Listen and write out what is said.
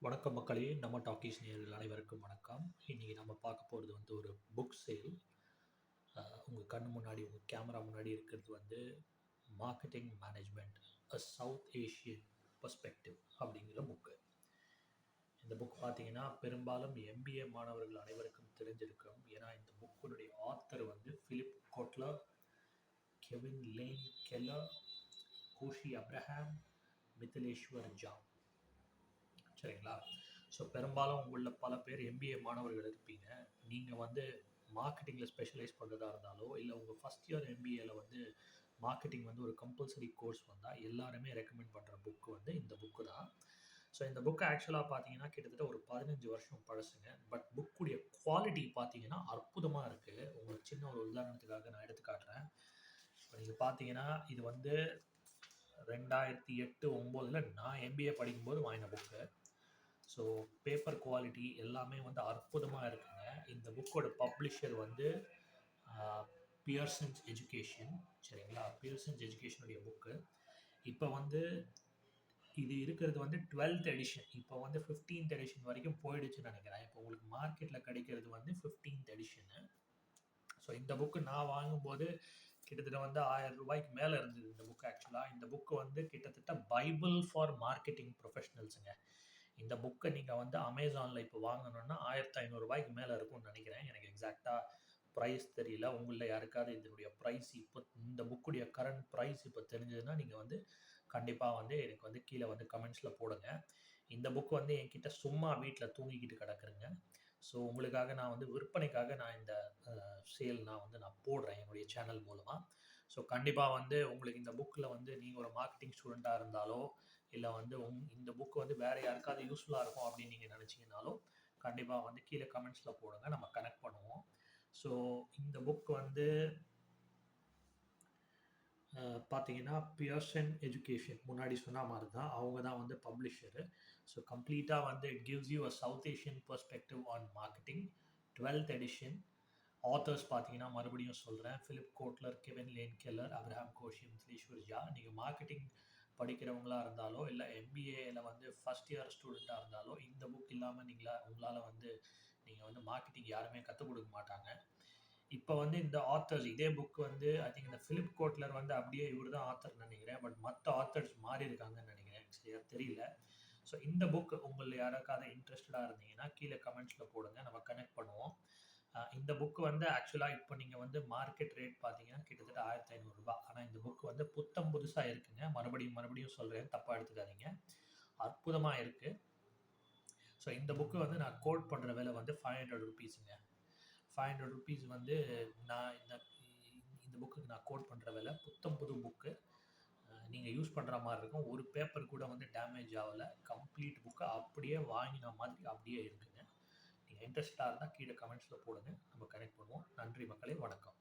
வணக்கம் மக்களே! நம்ம டாக்கீஸ் நேயர்கள் அனைவருக்கும் வணக்கம். இன்னைக்கு நம்ம பார்க்க போறது வந்து ஒரு புக் சேல். உங்க கண்ணு முன்னாடி, உங்க கேமரா முன்னாடி இருக்கிறது வந்து marketing management a south Asian perspective அப்படிங்கிற புக்கு. இந்த புக் பார்த்தீங்கன்னா, பெரும்பாலும் எம்பிஏ மாணவர்கள் அனைவருக்கும் தெரிஞ்சிருக்கும். ஏன்னா, இந்த புக்குடைய ஆத்தர் வந்து Philip Kotler, Kevin Lane Keller, Koshy Abraham, Mithileshwar Jha. சரிங்களா? ஸோ பெரும்பாலும் உங்களில் பல பேர் எம்பிஏ மாணவர்கள் இருப்பீங்க. நீங்கள் வந்து மார்க்கெட்டிங்கில் ஸ்பெஷலைஸ் பண்ணுறதா இருந்தாலோ, இல்லை உங்கள் ஃபஸ்ட் இயர் எம்பிஏல வந்து மார்க்கெட்டிங் வந்து ஒரு கம்பல்சரி கோர்ஸ் வந்தால் எல்லாருமே ரெக்கமெண்ட் பண்ணுற புக்கு வந்து இந்த புக்கு தான். ஸோ இந்த புக்கு ஆக்சுவலாக பார்த்தீங்கன்னா கிட்டத்தட்ட ஒரு 15 வருஷம் பழசுங்க. பட் புக்குடைய குவாலிட்டி பார்த்தீங்கன்னா அற்புதமாக இருக்குது. உங்களுக்கு சின்ன ஒரு உதாரணத்துக்காக நான் எடுத்து காட்டுறேன். இப்போ நீங்கள் பார்த்தீங்கன்னா இது வந்து 2008, 9ல் நான் எம்பிஏ படிக்கும்போது வாங்கின புக்கு. ஸோ பேப்பர் குவாலிட்டி எல்லாமே வந்து அற்புதமாக இருக்குங்க. இந்த புக்கோட பப்ளிஷர் வந்து பியர்சன்ஸ் எஜுகேஷன். சரிங்களா? பியர்சன்ஸ் எஜுகேஷனுடைய புக்கு. இப்போ வந்து இது இருக்கிறது வந்து 12th எடிஷன். இப்போ வந்து 15th எடிஷன் வரைக்கும் போயிடுச்சுன்னு நினைக்கிறேன். இப்போ உங்களுக்கு மார்க்கெட்டில் கிடைக்கிறது வந்து 15th எடிஷனு. ஸோ இந்த புக்கு நான் வாங்கும்போது கிட்டத்தட்ட வந்து ₹1000 மேலே இருந்தது இந்த புக். ஆக்சுவலாக இந்த புக்கு வந்து கிட்டத்தட்ட பைபிள் ஃபார் மார்க்கெட்டிங் ப்ரொஃபஷனல்ஸுங்க. இந்த புக்கை நீங்கள் வந்து அமேசானில் இப்போ வாங்கணுன்னா ₹1500 மேலே இருக்கும்னு நினைக்கிறேன். எனக்கு எக்ஸாக்டாக ப்ரைஸ் தெரியல. உங்களில் யாருக்காவது இதனுடைய ப்ரைஸ் இப்போ இந்த புக்குடைய கரண்ட் ப்ரைஸ் இப்போ தெரிஞ்சதுன்னா நீங்கள் வந்து கண்டிப்பாக வந்து எனக்கு வந்து கீழே வந்து கமெண்ட்ஸில் போடுங்க. இந்த புக்கு வந்து என்கிட்ட சும்மா வீட்டில் தூங்கிக்கிட்டு கிடக்குறேங்க. ஸோ உங்களுக்காக நான் வந்து விற்பனைக்காக நான் இந்த சேல் நான் போடுறேன் என்னுடைய சேனல் மூலமாக. ஸோ கண்டிப்பாக வந்து உங்களுக்கு இந்த புக்கில் வந்து நீங்கள் ஒரு மார்க்கெட்டிங் ஸ்டூடெண்ட்டாக இருந்தாலோ, இல்லை வந்து இந்த புக்கு வந்து வேறு யாருக்காவது யூஸ்ஃபுல்லாக இருக்கும் அப்படின்னு நீங்கள் நினச்சிங்கனாலும் கண்டிப்பாக வந்து கீழே கமெண்ட்ஸில் போடுங்க. நம்ம கனெக்ட் பண்ணுவோம். ஸோ இந்த புக் வந்து பார்த்தீங்கன்னா பியர்சன் எஜுகேஷன் முன்னாடி சொன்ன மாதிரி தான். அவங்க தான் வந்து பப்ளிஷரு. ஸோ கம்ப்ளீட்டாக வந்து it gives you a south Asian perspective on marketing. 12th edition. Authors பார்த்தீங்கன்னா மறுபடியும் சொல்கிறேன், Philip Kotler, Kevin Lane Keller, Abraham Koshy, Mithleshwar Jha. நீங்கள் மார்க்கெட்டிங் படிக்கிறவங்களா இருந்தாலோ, இல்லை எம்பிஏல வந்து ஃபஸ்ட் இயர் ஸ்டூடெண்ட்டாக இருந்தாலோ, இந்த புக் இல்லாமல் உங்களால் வந்து நீங்கள் வந்து மார்க்கெட்டிங் யாருமே கற்றுக் கொடுக்க மாட்டாங்க. இப்போ வந்து இந்த ஆத்தர்ஸ் இதே புக் வந்து ஐ திங்க் இந்த பிலிப் கோட்லர் வந்து அப்படியே இவர் தான் ஆத்தர் நினைக்கிறேன். பட் மற்ற ஆத்தர்ஸ் மாறி இருக்காங்கன்னு நினைக்கிறேன். எனக்கு சரியா தெரியல. ஸோ இந்த புக் உங்களில் யாருக்காவது இன்ட்ரெஸ்டடாக இருந்தீங்கன்னா கீழே கமெண்ட்ஸில் போடுங்க. நம்ம கனெக்ட் பண்ணுவோம். இந்த புக் வந்து ஆக்சுவலாக இப்போ நீங்கள் வந்து மார்க்கெட் ரேட் பார்த்தீங்கன்னா கிட்டத்தட்ட ₹1500. ஆனால் இந்த புக் வந்து புத்தம் புதுசாக இருக்குங்க. மறுபடியும் சொல்கிறேன், தப்பாக எடுத்துக்காதீங்க. அற்புதமாக இருக்குது. ஸோ இந்த புக்கு வந்து நான் கோட் பண்ணுற விலை வந்து ₹500ங்க. ₹500 வந்து நான் இந்த புக்குக்கு நான் கோட் பண்ணுற விலை. புத்தம் புது புக்கு. நீங்கள் யூஸ் பண்ணுற மாதிரி இருக்கும். ஒரு பேப்பர் கூட வந்து டேமேஜ் ஆகலை. கம்ப்ளீட் புக்கு அப்படியே வாங்கின மாதிரி அப்படியே இருக்குங்க. நீங்கள் இன்ட்ரெஸ்டாக இருந்தால் கீழே கமெண்ட்ஸில் போடுங்க. நம்ம கனெக்ட் பண்ணுவோம். நன்றி மக்களே! வணக்கம்.